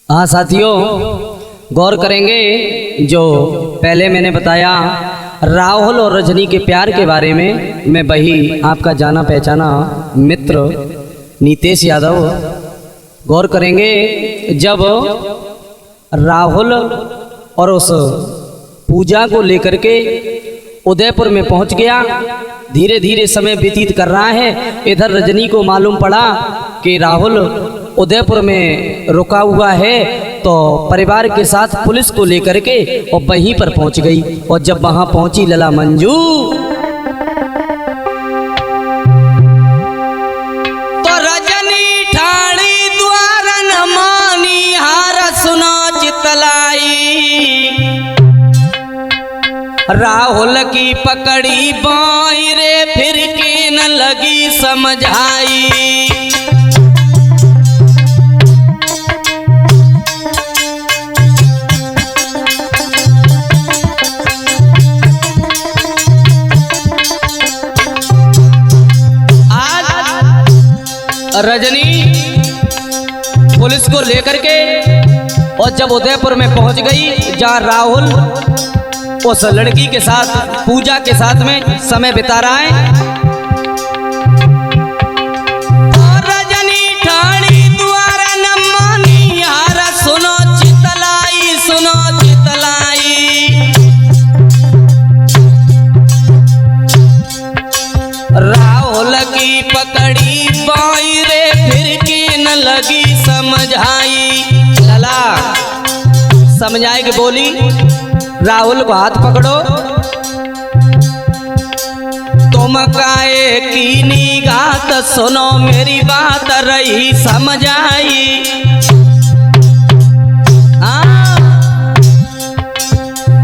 हाँ साथियों, गौर करेंगे जो पहले मैंने बताया राहुल और रजनी के प्यार के बारे में। मैं वही आपका जाना पहचाना मित्र नीतेश यादव। गौर करेंगे जब राहुल और उस पूजा को लेकर के उदयपुर में पहुंच गया, धीरे धीरे समय व्यतीत कर रहा है। इधर रजनी को मालूम पड़ा कि राहुल उदयपुर में रुका हुआ है, तो परिवार के साथ पुलिस को लेकर के और वहीं पर पहुंच गई। और जब वहां पहुंची लला मंजू तो रजनी ठाणी द्वार न मानी हार सुना चितलाई। राहुल की पकड़ी बाई रे फिर के न लगी समझाई। रजनी पुलिस को लेकर के और जब उदयपुर में पहुंच गई, जहां राहुल उस लड़की के साथ पूजा के साथ में समय बिता रहा है। रजनी ठाणी द्वार न मानी हार सुनो चितलाई, सुनो चितलाई। राहुल की पकड़ी बाई रे फिर के न लगी समझाई। लला समझाए कि बोली राहुल को हाथ पकड़ो। तुम काए की निगात सुनो मेरी बात रही समझाई।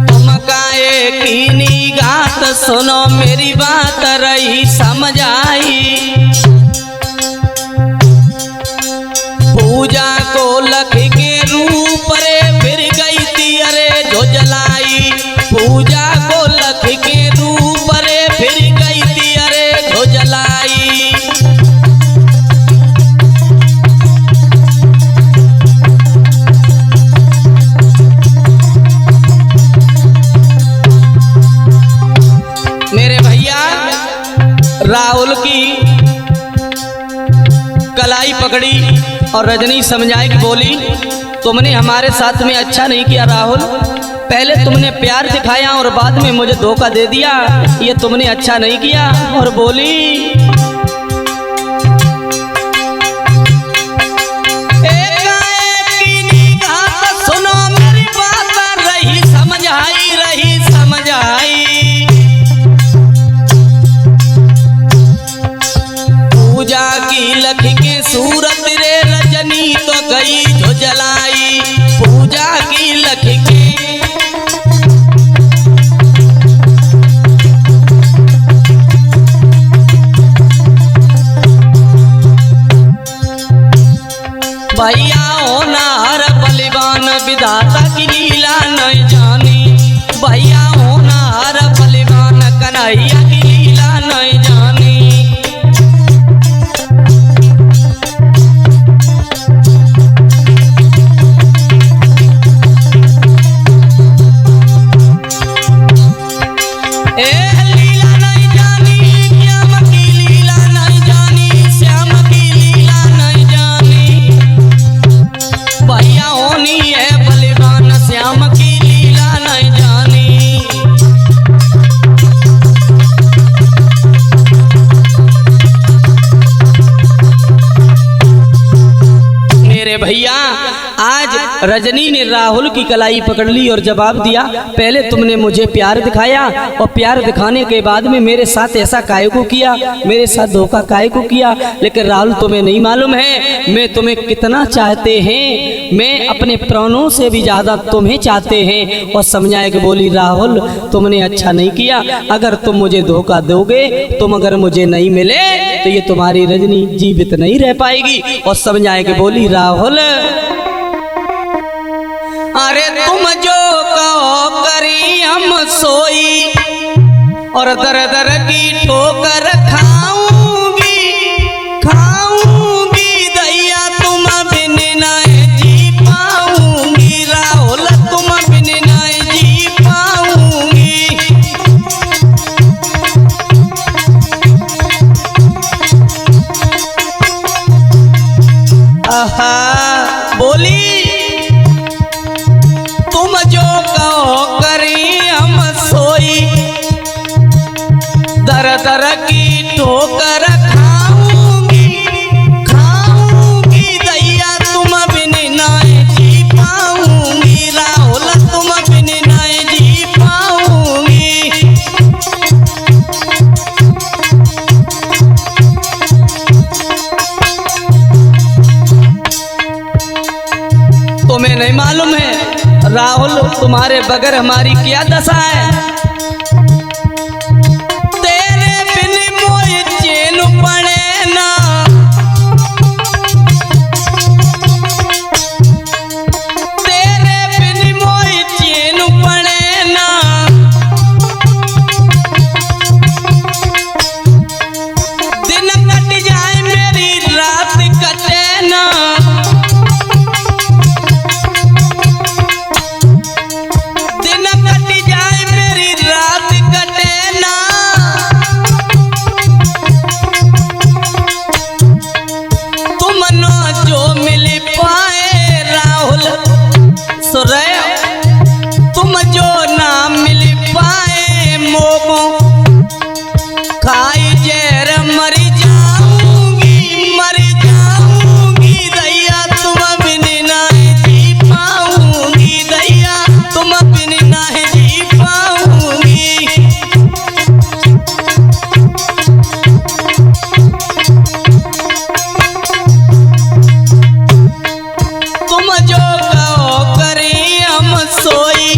तुम काए की निगात सुनो मेरी बात रही समझाई। पूजा को लख के रूप रे फिर गई थी अरे जो जलाई। पूजा को लख के रूप रे फिर गई थी अरे जो जलाई। मेरे भैया राहुल की कलाई पकड़ी और रजनी समझाए कि बोली तुमने हमारे साथ में अच्छा नहीं किया राहुल। पहले तुमने प्यार दिखाया और बाद में मुझे धोखा दे दिया, ये तुमने अच्छा नहीं किया। और बोली सुनो मेरी बात रही समझाई, रही समझाई। पूजा की लख के सूरत रे रजनी तो गई जो जलाई। पूजा की लख के भैया होना हर बलिवान विधाता की लीला नहीं जानी। भैया होना हर बलिवान कन्हैया की लीला नहीं जानी। भैया आज रजनी ने राहुल की कलाई पकड़ ली और जवाब दिया, पहले तुमने मुझे प्यार दिखाया और प्यार दिखाने के बाद में मेरे साथ ऐसा काहे को किया, मेरे साथ धोखा काहे को किया। लेकिन राहुल तुम्हें नहीं मालूम है मैं तुम्हें कितना चाहते हैं, मैं अपने प्राणों से भी ज्यादा तुम्हें चाहते हैं। और समझाए कि बोली राहुल तुमने अच्छा नहीं किया, अगर तुम मुझे धोखा दोगे, तुम अगर मुझे नहीं मिले तो ये तुम्हारी रजनी जीवित नहीं रह पाएगी। और समझाए कि बोली राहुल अरे तुम जो कहो करी हम सोई और दर दर की ठोकर खाऊंगी, खाऊंगी दैया तुम बिन न जी पाऊंगी। दर की ठोकर खाऊंगी खाऊंगी दैया तुम बिन नाय जी पाऊंगी राहुल तुम बिन नाय जी पाऊंगी। तुम्हें नहीं मालूम है राहुल तुम्हारे बगैर हमारी क्या दशा है। तेरे बिन मोय चैन पड़े ना तेरे बिन मोय चैन पड़े ना दिन कट जाए मेरी रात कटे ना दिन कट जाए मेरी रात कटे ना तुम न जो मिल पाए राहुल सुरे तुम जो ना मिल पाए मोमो खाई जहर मर जाऊंगी दैया तुम बिन नाय जी पाऊंगी दैया तुम बिन नाय जी पाऊंगी। तुम जो कहो करी हम सोई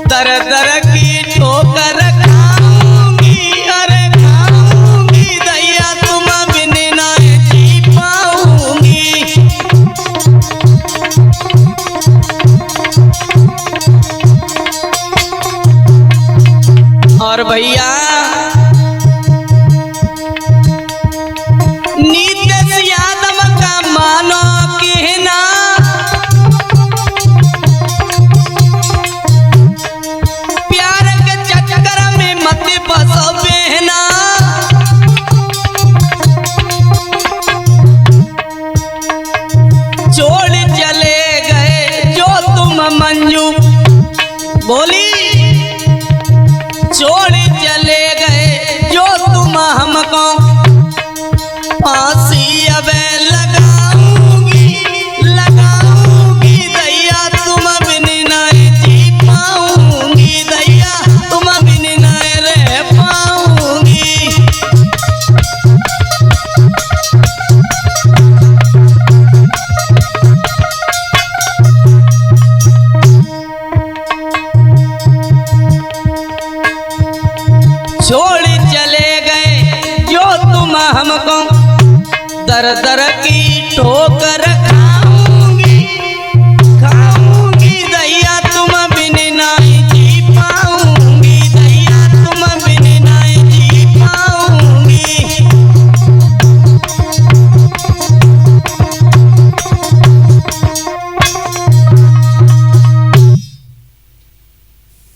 दर दर की ठोकर खाऊंगी अरे खाऊंगी दैया तुम बिन नाय जी पाऊंगी। और भैया नीतीश यादव का मानो कहना प्यार के चक्कर में मत फंसो बहना छोड़ चले गए जो तुम मंजू बोली छोड़ चले गए जो तुम हमको फांसी अब लगाऊंगी दैया तुम बिन नाय जी पाऊंगी दैया तुम बिन नाय रह पाऊंगी। छोड़ चले गए जो तुम हमको दर दर की ठोकर खाऊंगी दैया तुम बिन नाय जी पाऊंगी दैया तुम बिन नाय जी पाऊंगी।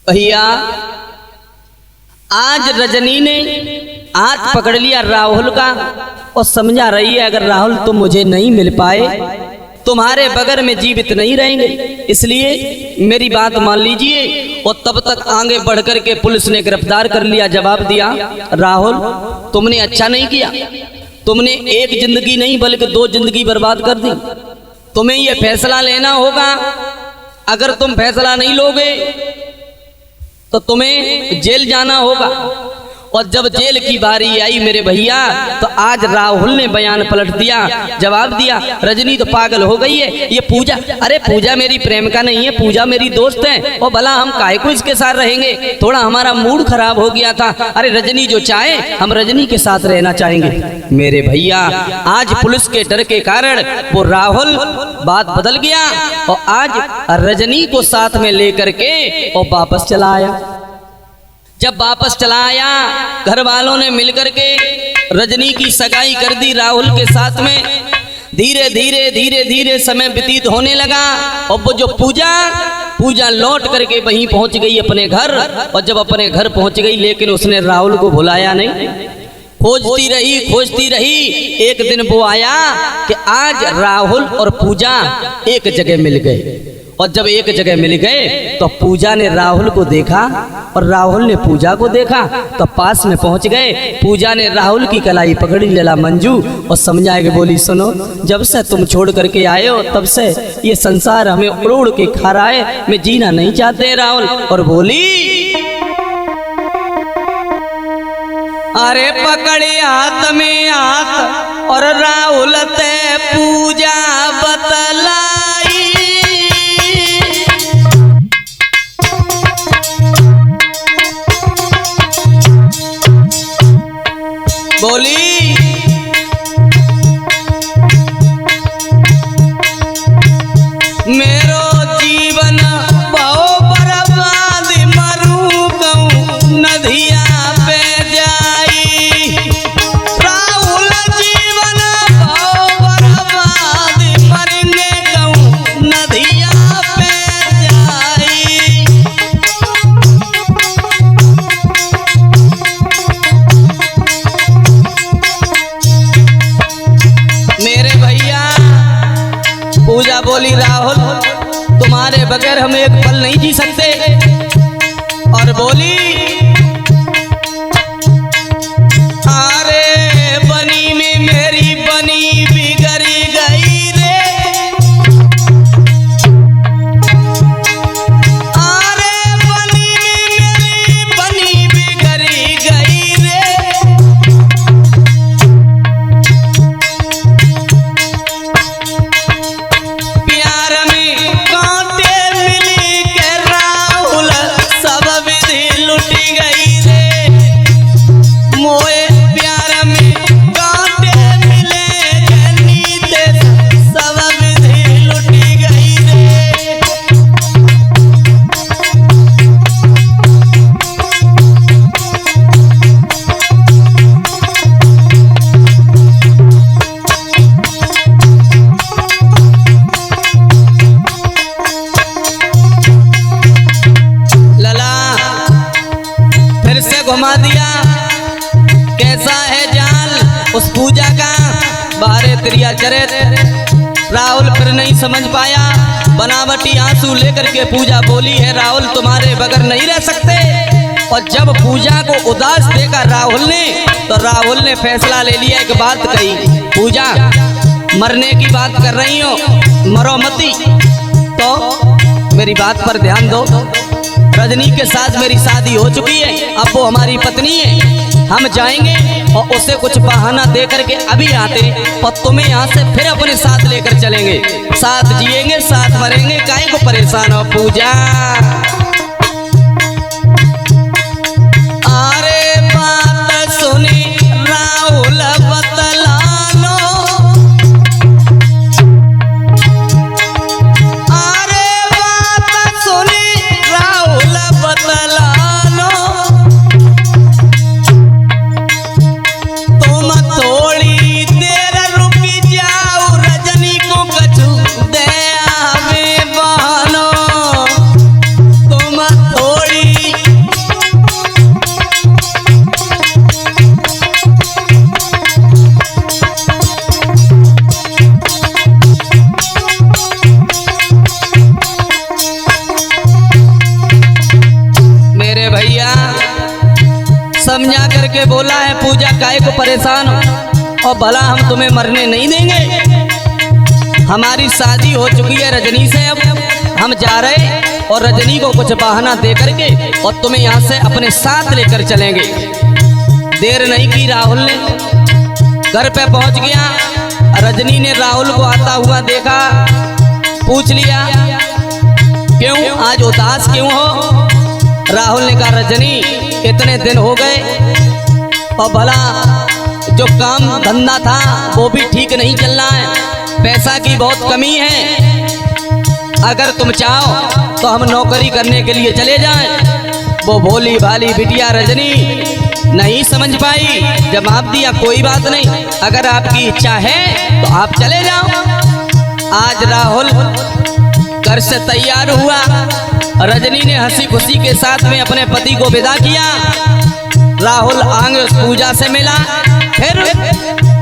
भैया आज रजनी ने हाथ पकड़ लिया राहुल का और समझा रही है अगर राहुल तुम मुझे नहीं मिल पाए तुम्हारे बगैर में जीवित नहीं रहेंगे, इसलिए मेरी बात मान लीजिए। और तब तक आगे बढ़ कर के पुलिस ने गिरफ्तार कर लिया। जवाब दिया राहुल तुमने अच्छा नहीं किया, तुमने एक जिंदगी नहीं बल्कि 2 जिंदगी बर्बाद कर दी। तुम्हें यह फैसला लेना होगा, अगर तुम फैसला नहीं लोगे तो तुम्हें जेल जाना होगा। और जब जेल की बारी आई मेरे भैया तो आज राहुल ने बयान पलट दिया, जवाब दिया रजनी तो पागल हो गई है, ये पूजा, अरे पूजा मेरी प्रेमिका नहीं है, पूजा मेरी दोस्त है और भला हम काहे को इसके साथ रहेंगे, थोड़ा हमारा मूड खराब हो गया था, अरे रजनी जो चाहे हम रजनी के साथ रहना चाहेंगे। मेरे भैया आज पुलिस के डर के कारण वो राहुल बात बदल गया और आज रजनी को साथ में लेकर के और वापस चला आया। जब वापस चला आया घर वालों ने मिलकर के रजनी की सगाई कर दी राहुल के साथ में। धीरे धीरे समय व्यतीत होने लगा और वो जो पूजा लौट करके वहीं पहुंच गई अपने घर। और जब अपने घर पहुंच गई लेकिन उसने राहुल को भुलाया नहीं, खोजती रही। एक दिन वो आया कि आज राहुल और पूजा एक जगह मिल गए और जब एक जगह मिल गए तो पूजा ने राहुल को देखा और राहुल ने पूजा को देखा, तो पास में पहुंच गए। पूजा ने राहुल की कलाई पकड़ी, लेला मंजू और समझा के बोली, सुनो, जब से तुम छोड़ करके आए हो तब से ये संसार हमें उड़ के खा रहा है, मैं जीना नहीं चाहते राहुल। और बोली, अरे पकड़े हाथ में हाथ और राहुल ते पूजा बतलाई, बोली मेरो जीवन बहु बर्बाद मरू कहूँ नदिया पे जाई, राहुल जीवन बहु बर्बाद मरेंगे कहूँ नदिया पे जाई। मेरे भैया पूजा बोली, राहुल तुम्हारे बगैर हम एक पल नहीं जी सकते। और बोली, अरे बनी में मेरी बनी बिगड़ी गई रे, अरे बनी में मेरी बनी बिगड़ी गई रे, प्यार में कांटे मिली के राहुल सब विधि लुटी गई रे, मोए प्यार में कांटे मिले के नीते सब विधि लुटी गई रे। लला फिर से घुमा दिया, कैसा है जाल उस पूजा का, बारे त्रिया चरित। राहुल फिर नहीं समझ पाया, बनावटी आंसू लेकर के पूजा बोली है, राहुल तुम्हारे बगैर नहीं रह सकते। और जब पूजा को उदास देखा राहुल ने, तो राहुल ने फैसला ले लिया, एक बात कही, पूजा मरने की बात कर रही हो, मरो मती, तो मेरी बात पर ध्यान दो। रजनी के साथ मेरी शादी हो चुकी है, अब वो हमारी पत्नी है, हम जाएंगे और उसे कुछ बहाना दे करके अभी आते और तुम्हें यहाँ से फिर अपने साथ लेकर चलेंगे, साथ जिएंगे साथ मरेंगे, काहे को परेशान हो पूजा। अरे बात सुनी राहुल बतलानो, अरे बात सुनी राहुल बतलानो, तुम थोड़ी देर रुकी जाओ, रजनी को कछु दे आवे बहानो, तुम थोड़ी मेरे भैया समझा करके बोला है, पूजा काहे को परेशान हो, और भला हम तुम्हें मरने नहीं देंगे, हमारी शादी हो चुकी है रजनी से, अब हम जा रहे और रजनी को कुछ बहाना दे करके और तुम्हें यहाँ से अपने साथ लेकर चलेंगे। देर नहीं की, राहुल ने घर पे पहुँच गया, रजनी ने राहुल को आता हुआ देखा, पूछ लिया, क्यों आज उदास क्यों हो। राहुल ने कहा, रजनी इतने दिन हो गए और भला जो काम धंधा था वो भी ठीक नहीं चल रहा है, पैसा की बहुत कमी है, अगर तुम चाहो तो हम नौकरी करने के लिए चले जाएं। वो भोली भाली बिटिया रजनी नहीं समझ पाई, जवाब दिया, कोई बात नहीं, अगर आपकी इच्छा है तो आप चले जाओ। आज राहुल घर से तैयार हुआ, रजनी ने हंसी खुशी के साथ में अपने पति को विदा किया, राहुल आगे उस पूजा से मिला। फिर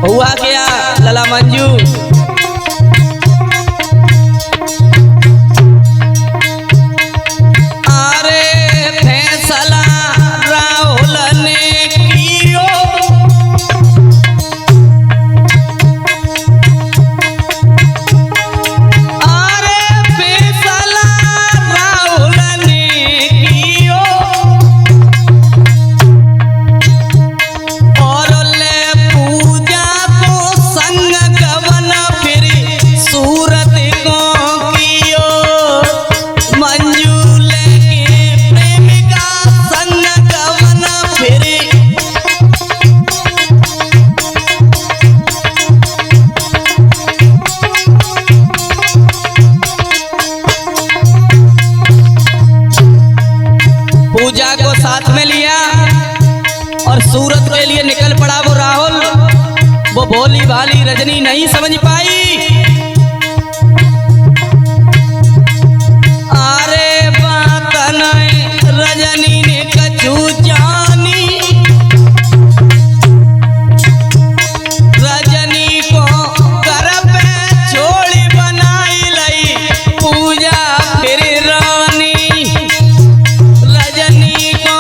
हुआ क्या लला मंजू, और सूरत के लिए निकल पड़ा वो राहुल। वो भोली भाली रजनी नहीं समझ पाई। अरे बात नहीं रजनी ने कछु जानी, रजनी को घर पे छोड़ी बनाई लई पूजा फिर रानी। रजनी को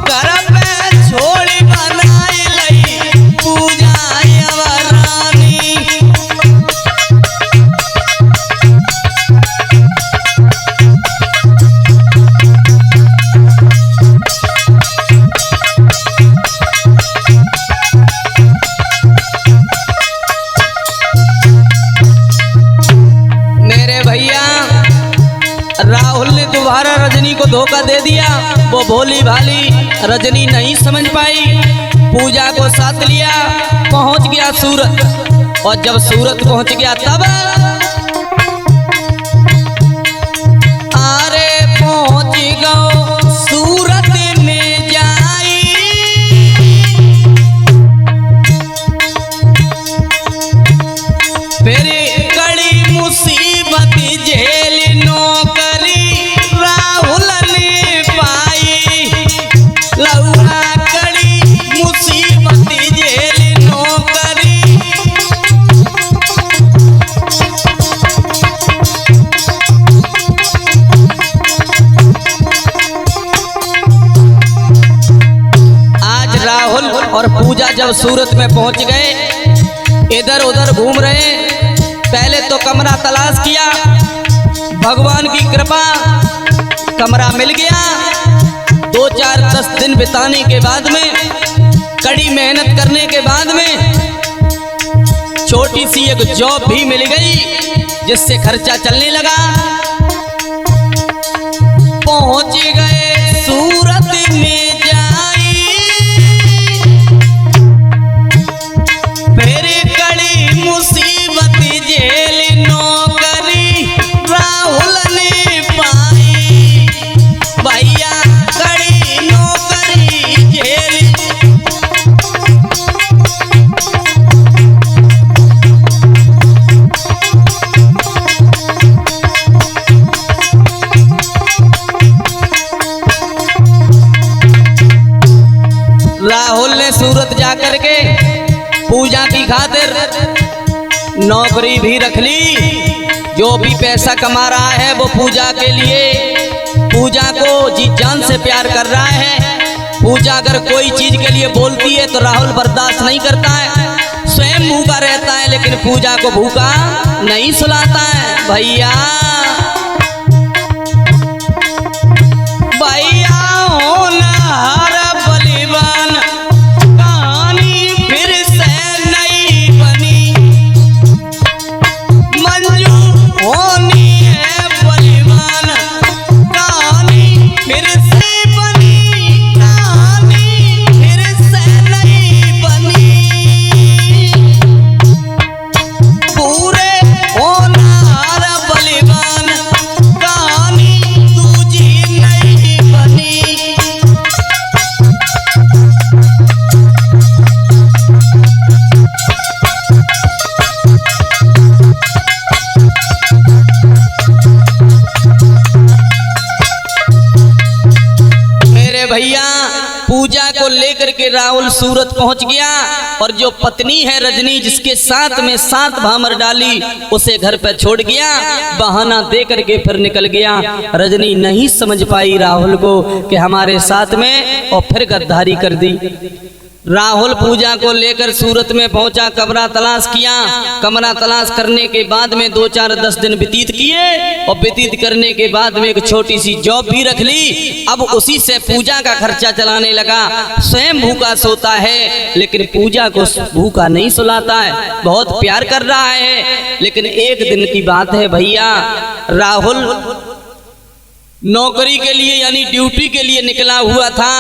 घर पे छोड़ी बनाई लई पूजा रानी। राहुल ने दोबारा रजनी को धोखा दे दिया। वो भोली भाली रजनी नहीं समझ पाई। पूजा को साथ लिया, पहुंच गया सूरत। और जब सूरत पहुंच गया तब अरे पहुंच गओ सूरत में जाई। फिर कड़ी मुसीबत झेल नौकरी राहुल ने पाई। लौड़ा कड़ी मुसीबत झेल नौकरी। आज राहुल और पूजा जब सूरत में पहुंच गए, इधर उधर घूम रहे। पहले तो कमरा तलाश किया, भगवान की कृपा कमरा मिल गया। 2-4-10 दिन बिताने के बाद में, कड़ी मेहनत करने के बाद में छोटी सी एक जॉब भी मिल गई, जिससे खर्चा चलने लगा। पहुंच गए सूरत में जाई। फिर कड़ी मुसीबत झेल नौकरी राहुल ने पाई। भैया कड़ी नौकरी झेल। राहुल ने सूरत जाकर के पूजा की खातिर नौकरी भी रख ली। जो भी पैसा कमा रहा है वो पूजा के लिए, पूजा को जी जान से प्यार कर रहा है। पूजा अगर कोई चीज के लिए बोलती है तो राहुल बर्दाश्त नहीं करता है, स्वयं भूखा रहता है, लेकिन पूजा को भूखा नहीं सुलाता है। भैया भैया होनहार बलिवान, कहानी फिर से नई बनी। मंजू होनी है बलिवान, कहानी फिर से बनी। कहानी फिर से नई बनी। पूरे होनहार बलिवान, कहानी दूजी नई बनी। मेरे भैया पूजा को लेकर के राहुल सूरत पहुंच गया। और जो पत्नी है रजनी, जिसके साथ में 7 भामर डाली, उसे घर पर छोड़ गया। बहाना दे करके फिर निकल गया। रजनी नहीं समझ पाई राहुल को कि हमारे साथ में, और फिर गद्दारी कर दी। राहुल पूजा को लेकर सूरत में पहुंचा, कमरा तलाश किया। कमरा तलाश करने के बाद में 2-4-10 दिन व्यतीत किए, और व्यतीत करने के बाद में एक छोटी सी जॉब भी रख ली। अब उसी से पूजा का खर्चा चलाने लगा। स्वयं भूखा सोता है, लेकिन पूजा को भूखा नहीं सुलाता है, बहुत प्यार कर रहा है। लेकिन एक दिन की बात है भैया, राहुल नौकरी के लिए यानी ड्यूटी के लिए निकला हुआ था,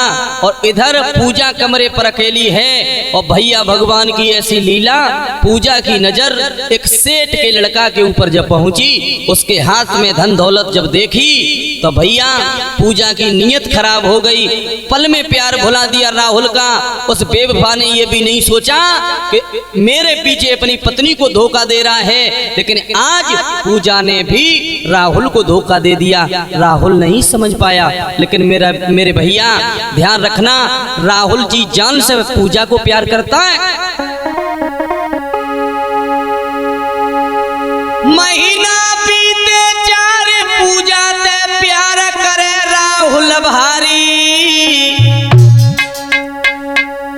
और इधर पूजा कमरे पर अकेली है। और भैया भगवान की ऐसी लीला, पूजा की नजर एक सेठ के लड़का के ऊपर जब पहुंची, उसके हाथ में धन दौलत जब देखी तो भैया पूजा की नीयत खराब हो गई। पल में प्यार भुला दिया राहुल का। उस बेवफा ने ये भी नहीं सोचा कि मेरे पीछे अपनी पत्नी को धोखा दे रहा है, लेकिन आज पूजा ने भी राहुल को धोखा दे दिया। राहुल नहीं समझ पाया, लेकिन मेरे भैया ध्यान रखना, राहुल जी जान से पूजा को प्यार करता है। महीना बीते 4 पूजा ते प्यार करे राहुल भारी,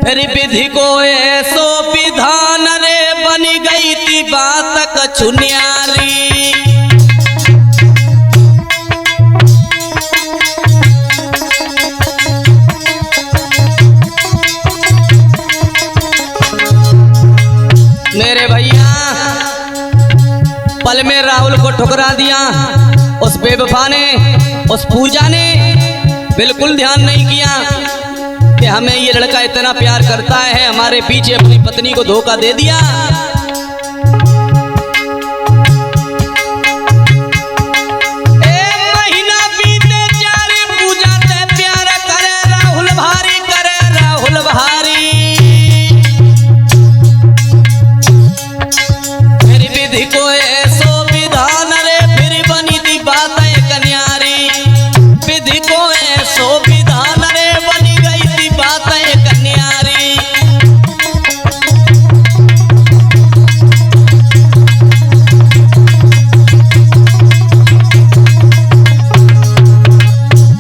फिर विधि को ऐसो विधान रे बन गई थी बात कछुन्यारी। मेरे भैया पल में राहुल को ठुकरा दिया। उस बेवफा ने, उस पूजा ने बिल्कुल ध्यान नहीं किया कि हमें ये लड़का इतना प्यार करता है, हमारे पीछे अपनी पत्नी को धोखा दे दिया। महीना बीते 4 पूजा से प्यार करे राहुल भारी, करे राहुल भारी, फिर विधि को ऐसो विधान रे फिर बनी थी बात कन्यारी। विधि को ऐसो विधान रे बनी गई थी बात कन्यारी।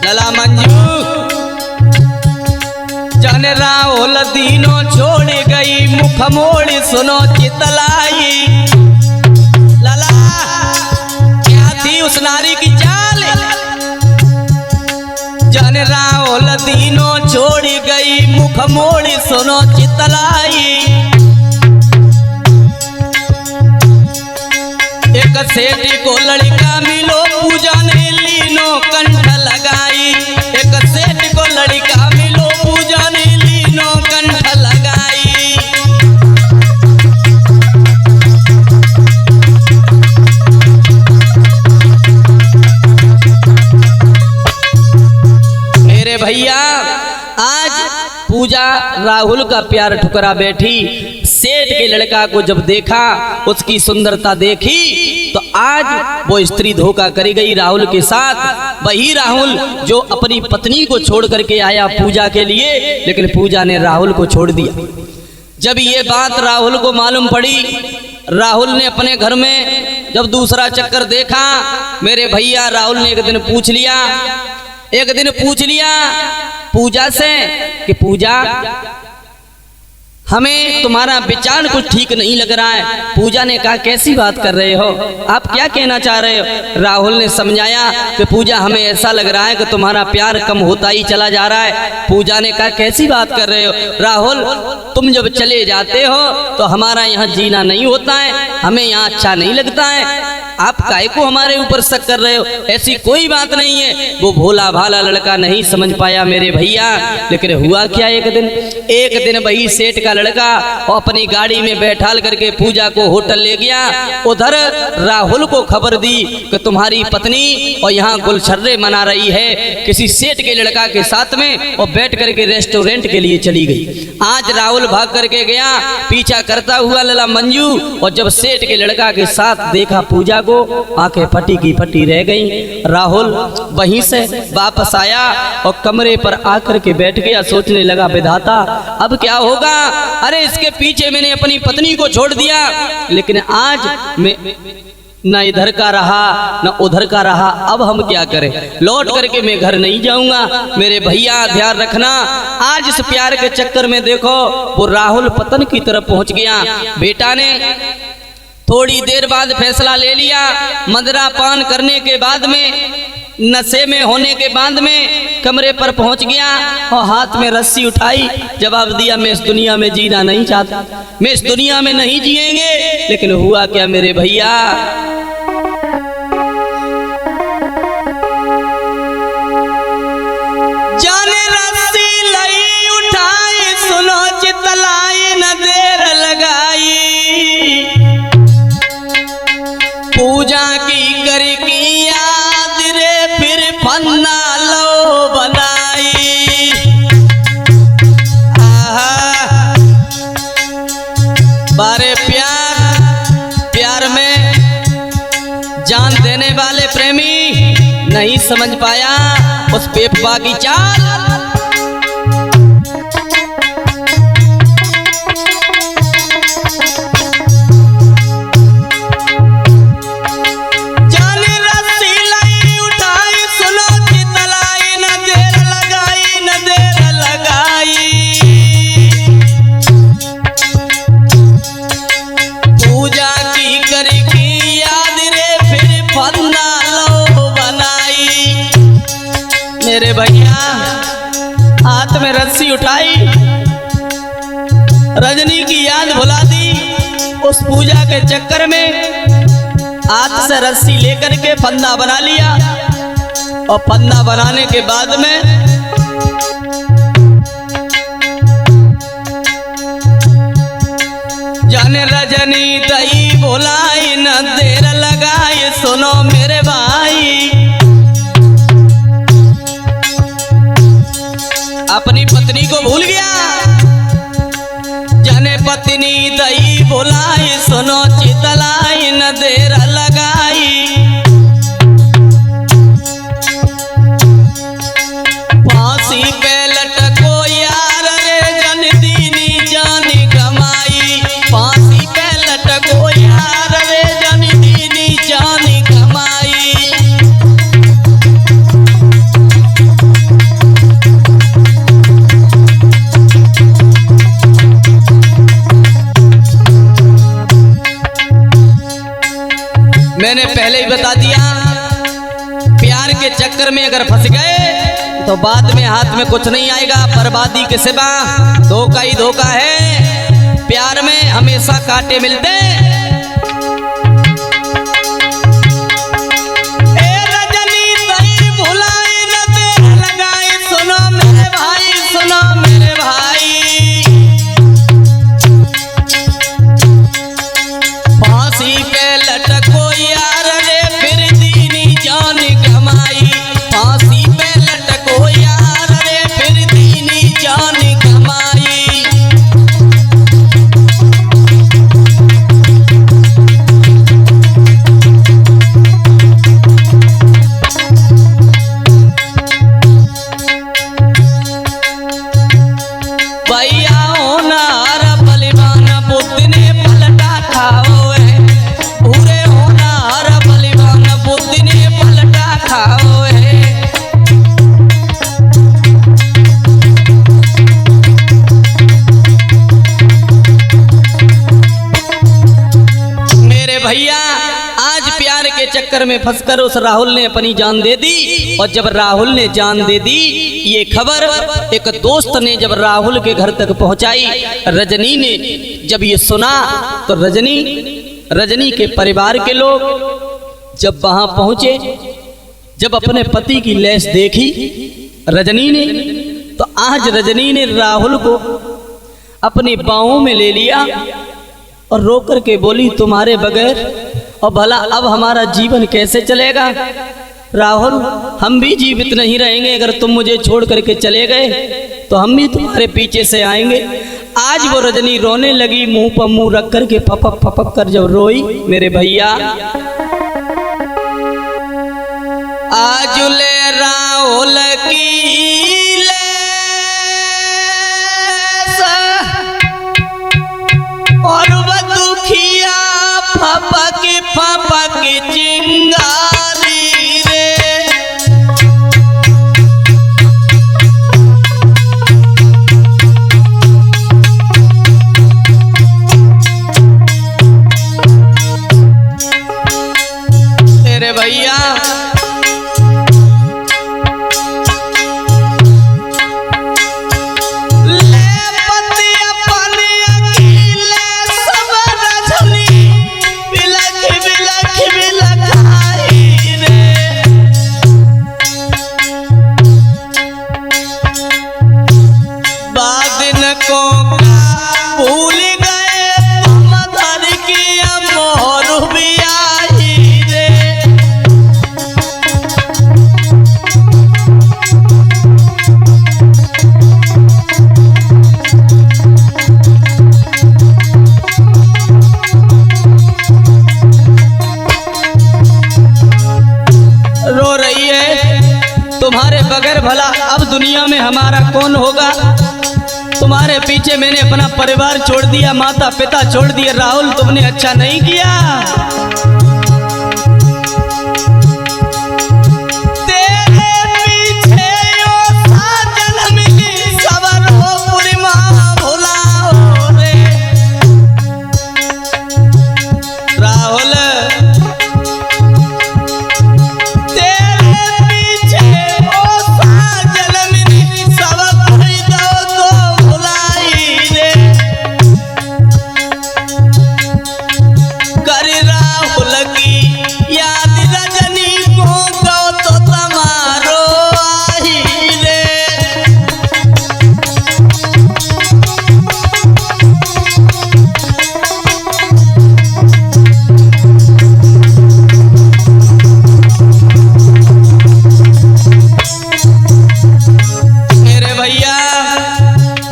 लला मंजू जन राहुल दीनों छोड़ गई, मुख मोड़ सुनो चितलाई। उस नारी की चाल जन राहुल दीनों छोड़ गई, मुख मोड़ सुनो चितलाई। एक सेठ को लड़का मिलो, पूजा ने लीनो कंठ लगाई। एक सेठ को लड़का मिलो, पूजा ने लीनो कंठ लगाई। भैया आज पूजा राहुल का प्यार ठुकरा बैठी। सेठ के लड़का को जब देखा, उसकी सुंदरता देखी, तो आज वो स्त्री धोखा करी गई राहुल के साथ। वही राहुल जो अपनी पत्नी को छोड़ करके आया पूजा के लिए, लेकिन पूजा ने राहुल को छोड़ दिया। जब ये बात राहुल को मालूम पड़ी, राहुल ने अपने घर में जब दूसरा चक्कर देखा, मेरे भैया राहुल ने एक दिन पूछ लिया पूजा से कि पूजा हमें तुम्हारा विचार कुछ ठीक नहीं लग रहा है। पूजा ने कहा कैसी बात कर रहे हो, आप क्या कहना चाह रहे हो। राहुल ने समझाया कि पूजा हमें ऐसा लग रहा है कि तुम्हारा प्यार कम होता ही चला जा रहा है। पूजा ने कहा कैसी बात कर रहे हो राहुल, तुम जब चले जाते हो तो हमारा यहाँ जीना नहीं होता है, हमें यहाँ अच्छा नहीं लगता है। आप काहे को हमारे ऊपर शक कर रहे हो, ऐसी कोई बात नहीं है। वो भोला भाला लड़का नहीं समझ पाया मेरे भैया। लेकिन हुआ क्या, एक दिन वही सेठ का लड़का और अपनी गाड़ी में बैठाल करके पूजा को होटल ले गया। उधर राहुल को खबर दी कि तुम्हारी पत्नी और यहाँ गुलछर्रे मना रही है किसी सेठ के लड़का के साथ में, और बैठ करके रेस्टोरेंट के लिए चली गई। आज राहुल भाग करके गया पीछा करता हुआ लला मंजू, और जब सेठ के लड़का के साथ देखा पूजा को, आंखें फटी की फटी रह गईं। राहुल वहीं से वापस आया और कमरे पर आकर के बैठ गया। सोचने लगा विधाता अब क्या होगा। अरे इसके पीछे मैंने अपनी पत्नी को छोड़ दिया, लेकिन आज मैं न इधर का रहा न उधर का रहा, अब हम क्या करें। लौट करके मैं घर नहीं जाऊंगा। मेरे भैया ध्यान रखना, आज इस प्यार के चक्कर में देखो वो राहुल पतन की तरफ पहुंच गया। बेटा ने थोड़ी देर बाद फैसला ले लिया। मदरा पान करने के बाद में, नशे में होने के बाद में कमरे पर पहुंच गया और हाथ में रस्सी उठाई। जवाब दिया मैं इस दुनिया में जीना नहीं चाहता, मैं इस दुनिया में नहीं जिएंगे। लेकिन हुआ क्या मेरे भैया, जाने रस्सी लई उठाई, सुनो चितलाई न देर लगाई। पूजा की कर की याद रे फिर फन्ना लो बनाई। आहा बारे प्यार में जान देने वाले प्रेमी नहीं समझ पाया उस बेवफा की चाल। जाने रस्सी लाई उठाई सुनो चितलाई न देर लगाई पूजा की करके याद रे फिर फन्ना लो बनाई। मेरे भैया हाथ में रस्सी उठाई रजनी की याद भुला दी। उस पूजा के चक्कर में हाथ से रस्सी लेकर के फंदा बना लिया और फंदा बनाने के बाद में जाने रजनी दई बोलाई न देर लगाई सुनो मेरे भाई। अपनी पत्नी को भूल गया जाने पत्नी दई बोलाई सुनो चितलाई न देर लगाई। फांसी पे लटको यार रे जन दीनी जान कमाई। फांसी पे लटको यार रे जन दीनी जान कमाई। मैंने पहले ही बता दिया प्यार के चक्कर में अगर फंस गए तो बाद में हाथ में कुछ नहीं आएगा बर्बादी के सिवा धोखा ही धोखा है। प्यार में हमेशा कांटे मिलते। ए रजनी दई भुलाई न देर लगाई सुनो मेरे भाई सुनो मेरे भाई। फांसी पे लटको यार रे फिर दीनी जान कमाई। फांसी पे लटको यार रे फिर दीनी जान कमाई। भैया होनार बलिवान बुद्ध ने पलटा खाओ है। पूरे होनार बलिवान बुद्ध ने पलटा खाओ है। मेरे भैया आज प्यार के चक्कर में फंसकर उस राहुल ने अपनी जान दे दी। और जब राहुल ने जान दे दी ये खबर एक दोस्त ने जब राहुल के घर तक पहुंचाई। रजनी ने जब ये सुना तो रजनी के परिवार के लोग जब वहां पहुंचे जब अपने पति की लाश देखी रजनी ने तो आज रजनी ने राहुल को अपनी बाहों में ले लिया और रो कर के बोली तुम्हारे बगैर और भला अब हमारा जीवन कैसे चलेगा। राहुल हम भी जीवित नहीं रहेंगे अगर तुम मुझे छोड़ करके चले गए तो हम भी तुम्हारे पीछे से आएंगे। आज वो रजनी रोने लगी मुंह पर मुंह रख करके फपक फपक कर जब रोई मेरे भैया आज ले राहुल की और वह दुखिया फपक फपक चिंगारी रे। मेरे भैया रो रही है। तुम्हारे बगैर भला अब दुनिया में हमारा कौन होगा। तुम्हारे पीछे मैंने अपना परिवार छोड़ दिया, माता पिता छोड़ दिए। राहुल तुमने अच्छा नहीं किया।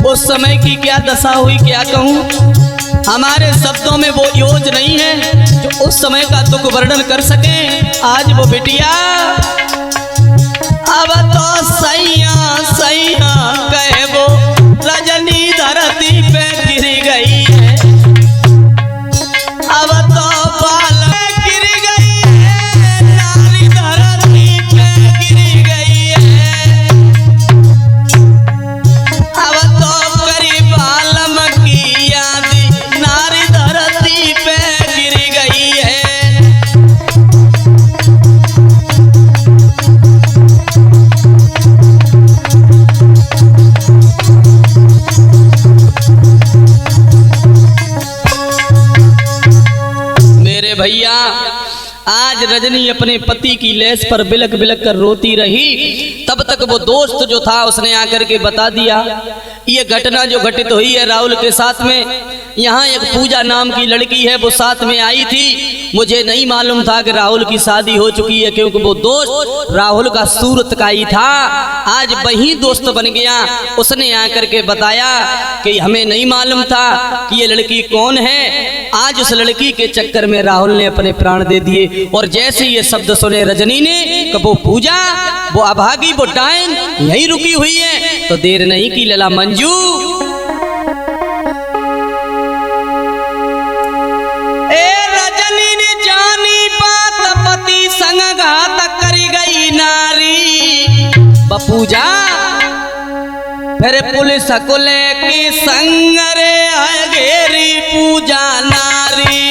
उस समय की क्या दशा हुई क्या कहूँ। हमारे शब्दों में वो योज नहीं है जो उस समय का दुख वर्णन कर सके। आज वो बिटिया अब तो सैया सैया कहे वो रजनी धरती पे गिर गई है। अब तो बाल गिर गई है, नारी धरती पे गिर गई है। अब तो करीब आलम की याद नारी धरती पे गिर गई है। मेरे भैया आज रजनी अपने पति की लेस पर बिलक बिलक कर रोती रही। तब तक वो दोस्त जो था उसने आकर के बता दिया ये घटना जो घटित हुई है राहुल के साथ में। यहाँ एक पूजा नाम की लड़की है, वो साथ में आई थी। मुझे नहीं मालूम था कि राहुल की शादी हो चुकी है, क्योंकि वो दोस्त राहुल का सूरत का ही था। आज वही दोस्त बन गया। उसने आकर के बताया कि हमें नहीं मालूम था कि ये लड़की कौन है। आज उस लड़की के चक्कर में राहुल ने अपने प्राण दे दिए। और जैसे ये शब्द सुने रजनी ने कि वो पूजा, वो अभागी, वो डायन यहीं रुकी हुई है, तो देर नहीं की लला मंजू। ए रजनी ने जानी बात पति संग घात कर गई नारी। पूजा फिर पुलिस को लेके संग रे घेरी पूजा नारी।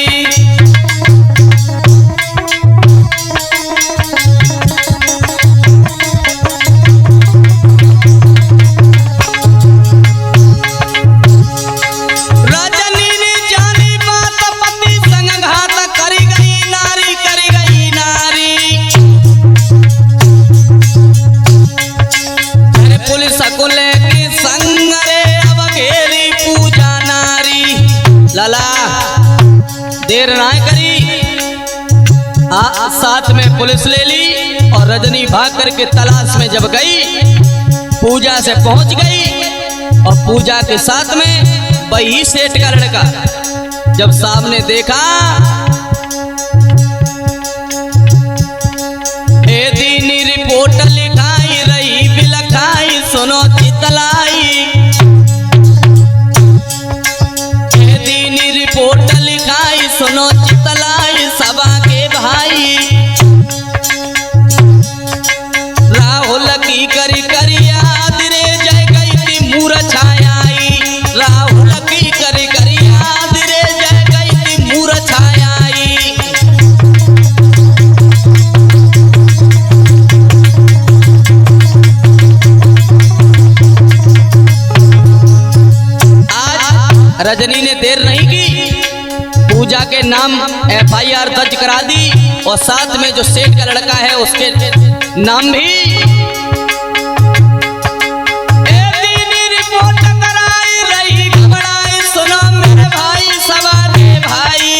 देर ना करी, साथ में पुलिस ले ली और रजनी भाग करके तलाश में जब गई, पूजा से पहुंच गई। और पूजा के साथ में वही सेठ का लड़का जब सामने देखा, ए दीनी रिपोर्ट लिखाई रही बिलखाई सुनो चितलाई। ए दीनी रिपोर्ट लिखाई सुनो चितलाई सभा के भाई। राहुल की करी करी याद रे जय गई थी मूर्छाई। राहुल की करी करी याद रे जय गई थी मूर्छाई। आज रजनी ने देर नहीं की, पूजा के नाम FIR दर्ज करा दी और साथ में जो सेठ का लड़का है उसके नाम भी रिपोर्ट कराई रही घबराई सुनो मेरे भाई सभा के भाई।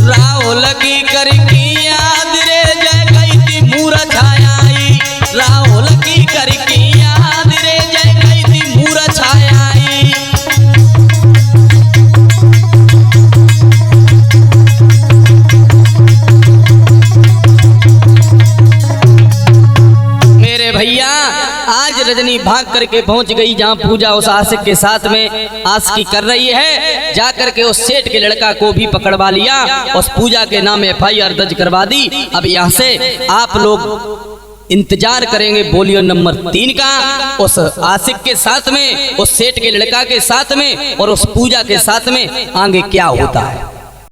राहुल की करी की याद रे जय गई थी मूर्छाई। राहुल की करी की याद रे जय गई थी मूर्छाई। भैया आज रजनी भाग करके पहुंच गई जहां पूजा उस आशिक के साथ में आशिकी कर रही है। जाकर के उस सेठ के लड़का को भी पकड़वा लिया, उस पूजा के नाम FIR दर्ज करवा दी। अब यहाँ से आप लोग इंतजार करेंगे बोलियो नंबर 3 का, उस आशिक के साथ में, उस सेठ के लड़का के साथ में और उस पूजा के साथ में आगे क्या होता है।